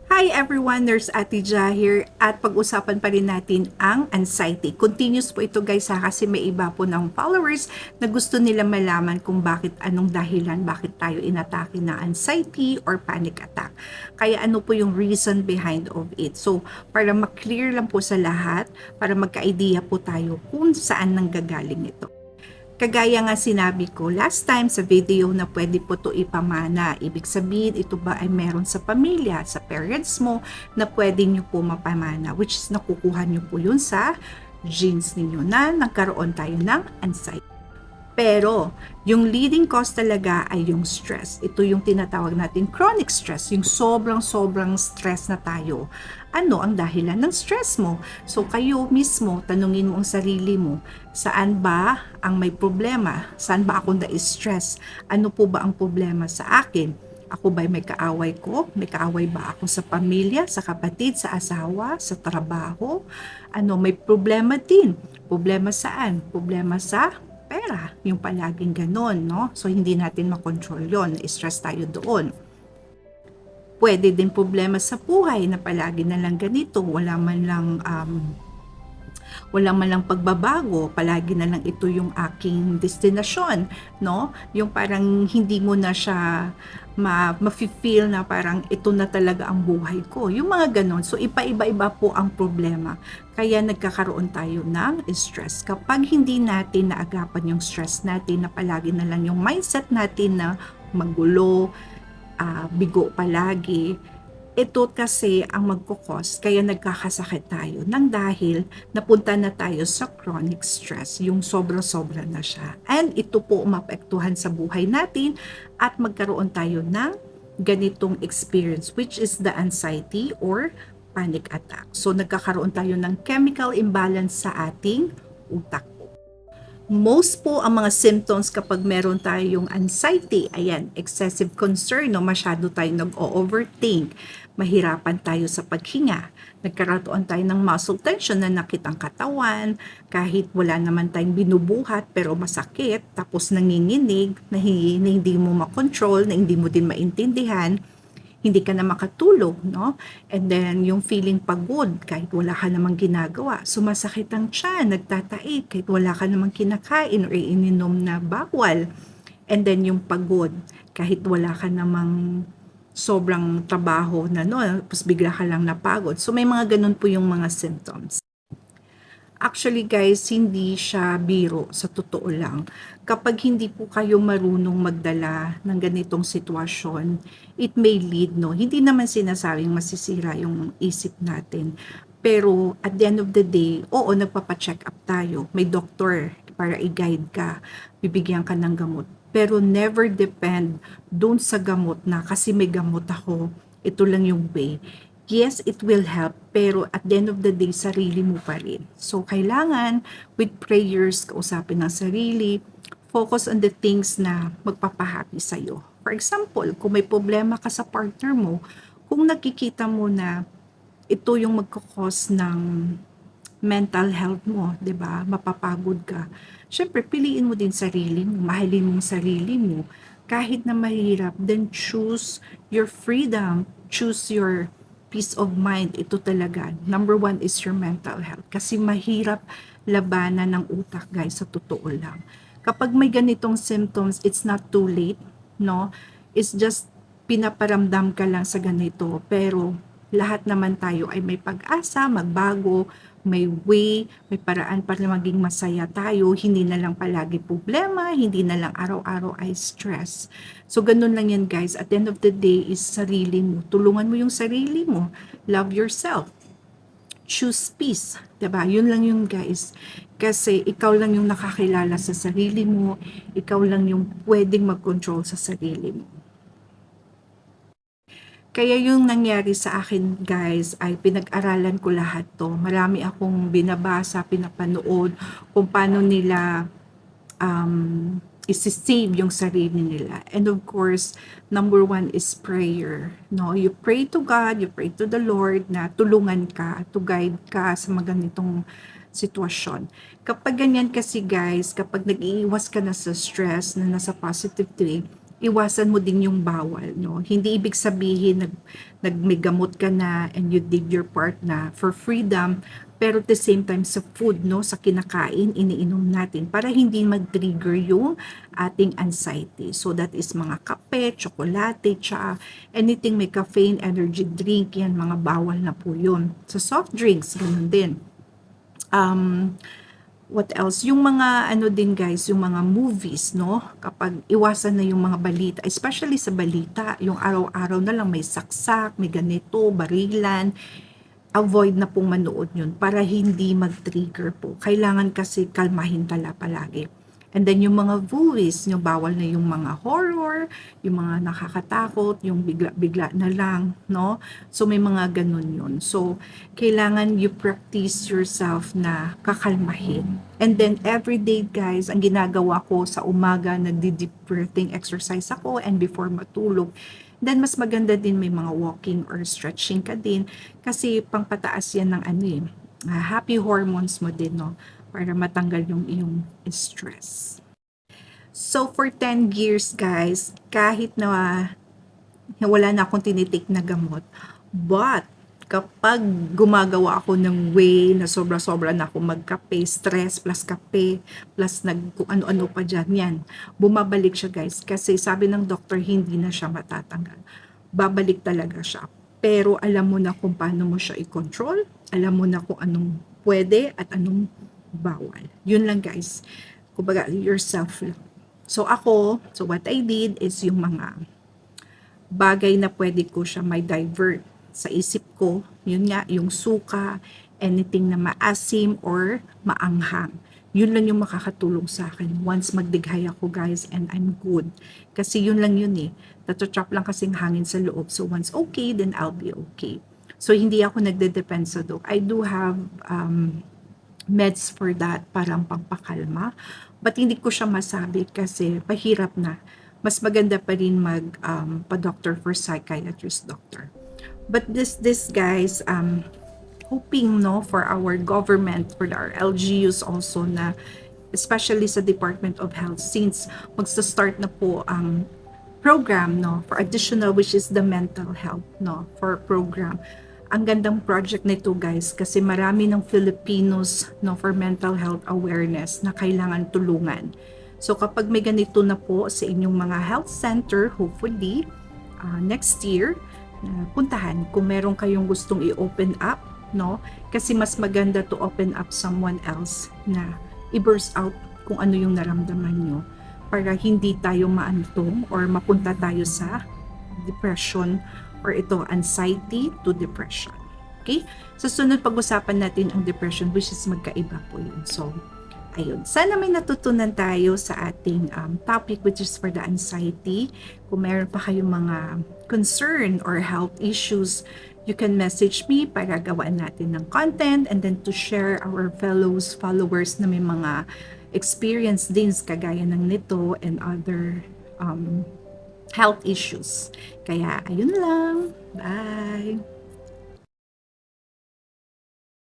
Hi everyone, there's Ate Ja here at pag-usapan pa rin natin ang anxiety. Continuous po ito guys ha, kasi may iba po ng followers na gusto nila malaman kung anong dahilan, bakit tayo inatake ng anxiety or panic attack. Kaya ano po yung reason behind of it. So para ma-clear lang po sa lahat, para magka-idea po tayo kung saan nanggagaling ito. Kagaya nga sinabi ko last time sa video na pwede po to ipamana. Ibig sabihin, ito ba ay meron sa pamilya, sa parents mo, na pwede nyo po mapamana, which is nakukuha nyo po yun sa genes ninyo na nagkaroon tayo ng anxiety. Pero, yung leading cause talaga ay yung stress. Ito yung tinatawag natin chronic stress, yung sobrang stress na tayo. Ano ang dahilan ng stress mo? So, kayo mismo, tanungin mo ang sarili mo, saan ba ang may problema? Saan ba ako na-stress? Ano po ba ang problema sa akin? Ako ba'y may kaaway ko? May kaaway ba ako sa pamilya, sa kapatid, sa asawa, sa trabaho? May problema din. Problema saan? Problema sa pera, yung palaging ganon, no? So, hindi natin makontrol yon, stress tayo doon. Pwede din problema sa buhay na palagi na lang ganito, wala man lang pagbabago, palagi na lang ito yung aking destinasyon, no? Yung parang hindi mo na siya ma-feel na parang ito na talaga ang buhay ko. Yung mga ganon. So, iba-iba po ang problema. Kaya nagkakaroon tayo ng stress. Kapag hindi natin naagapan yung stress natin, na palagi na lang yung mindset natin na magulo, bigo palagi, ito kasi ang magkukos, kaya nagkakasakit tayo nang dahil napunta na tayo sa chronic stress, yung sobra-sobra na siya. And ito po maapektuhan sa buhay natin at magkaroon tayo ng ganitong experience, which is the anxiety or panic attack. So nagkakaroon tayo ng chemical imbalance sa ating utak. Most po ang mga symptoms kapag meron tayong anxiety, ayan, excessive concern, no, masyado tayong nag-overthink, mahirapan tayo sa paghinga, nagkaroon tayo ng muscle tension na nakit ang katawan, kahit wala naman tayong binubuhat pero masakit, tapos nanginginig, na hindi mo makontrol, na hindi mo din maintindihan, hindi ka na makatulog, no? And then, yung feeling pagod, kahit wala ka namang ginagawa. Sumasakit ang tiyan, nagtataik, kahit wala ka namang kinakain or ininom na bawal. And then, yung pagod, kahit wala ka namang sobrang trabaho na, no? Tapos bigla ka lang napagod. So, may mga ganun po yung mga symptoms. Actually guys, hindi siya biro sa totoo lang. Kapag hindi po kayo marunong magdala ng ganitong sitwasyon, it may lead, no? Hindi naman sinasabing masisira yung isip natin. Pero at the end of the day, oo, nagpapacheck up tayo. May doctor para i-guide ka. Bibigyan ka ng gamot. Pero never depend doon sa gamot na kasi may gamot ako, ito lang yung way. Yes, it will help, pero at the end of the day, sarili mo pa rin. So, kailangan with prayers, kausapin ng sarili, focus on the things na magpapahappy sa'yo. For example, kung may problema ka sa partner mo, kung nakikita mo na ito yung magkakos ng mental health mo, 'di ba? Mapapagod ka. Syempre, piliin mo din sarili mo, mahalin mo sarili mo. Kahit na mahirap, then choose your freedom, choose your peace of mind. Ito talaga. Number one is your mental health. Kasi mahirap labanan ng utak, guys, sa totoo lang. Kapag may ganitong symptoms, it's not too late, no? It's just pinaparamdam ka lang sa ganito. Pero lahat naman tayo ay may pag-asa, magbago, may way, may paraan para maging masaya tayo, hindi na lang palagi problema, hindi na lang araw-araw ay stress. So, ganun lang yan guys. At the end of the day is sarili mo. Tulungan mo yung sarili mo. Love yourself. Choose peace. Diba? Yun lang yun guys. Kasi ikaw lang yung nakakilala sa sarili mo. Ikaw lang yung pwedeng mag-control sa sarili mo. Kaya yung nangyari sa akin guys ay pinag-aralan ko lahat to. Marami akong binabasa, pinapanood kung paano nila isi-save yung sarili nila. And of course, number one is prayer. No, you pray to God, you pray to the Lord na tulungan ka, to guide ka sa mga ganitong sitwasyon. Kapag ganyan kasi guys, kapag nag-iiwas ka na sa stress, na nasa positive way, iwasan mo din yung bawal, no? Hindi ibig sabihin may gamot ka na and you did your part na for freedom, pero at the same time sa food, no, sa kinakain, iniinom natin para hindi mag-trigger yung ating anxiety. So that is mga kape, tsokolate, tsaka anything may caffeine, energy drink, yan, mga bawal na po yun. Sa soft drinks, ganun din. What else? Yung mga ano din guys, yung mga movies, no? Kapag iwasan na yung mga balita, especially sa balita, yung araw-araw na lang may saksak, may ganito, barilan, avoid na pong manood yun para hindi mag-trigger po. Kailangan kasi kalmahin tala palagi. And then yung mga movies, yung bawal na yung mga horror, yung mga nakakatakot, yung bigla-bigla na lang, no? So may mga ganun yun. So kailangan you practice yourself na kakalmahin. And then everyday guys, ang ginagawa ko sa umaga, nagdi-deep breathing exercise ako and before matulog. Then mas maganda din may mga walking or stretching ka din kasi pangpataas yan ng ano happy hormones mo din, no? Para matanggal yung iyong stress. So for 10 years guys, kahit na wala na akong tinitake na gamot, but kapag gumagawa ako ng way na sobra-sobra na ako magkape, stress plus kape, plus kung ano-ano pa dyan, yan, bumabalik siya guys. Kasi sabi ng doktor, hindi na siya matatanggal. Babalik talaga siya. Pero alam mo na kung paano mo siya i-control, alam mo na kung anong pwede at anong bawal. Yun lang guys. Kumbaga, yourself lang. So what I did is yung mga bagay na pwede ko siya may divert sa isip ko, yun nga, yung suka, anything na maasim or maanghang. Yun lang yung makakatulong sa akin once magdighay ako guys and I'm good. Kasi yun lang yun Natotrap lang kasing hangin sa loob. So once okay, then I'll be okay. So hindi ako nagde-depend sa doc. I do have meds for that, parang pampakalma. But hindi ko siya masabi kasi pahirap na. Mas maganda pa rin pa-doctor for psychiatrist doctor. But this guys, hoping no for our government, for our LGUs also na especially sa Department of Health since magsa-start na po ang program no for additional which is the mental health no for program. Ang gandang project nito guys kasi marami ng Filipinos no for mental health awareness na kailangan tulungan. So kapag may ganito na po sa inyong mga health center, hopefully next year puntahan kung meron kayong gustong i-open up no kasi mas maganda to open up someone else na i-burst out kung ano yung naramdaman nyo para hindi tayo maantong or mapunta tayo sa depression or ito anxiety to depression. Okay? Sa sunod pag-usapan natin ang depression which is magkaiba po yun. So ayun, sana may natutunan tayo sa ating topic which is for the anxiety. Kung meron pa kayong mga concern or health issues, you can message me para gawaan natin ng content and then to share our followers na may mga experience din kagaya ng nito and other health issues. Kaya ayun lang. Bye!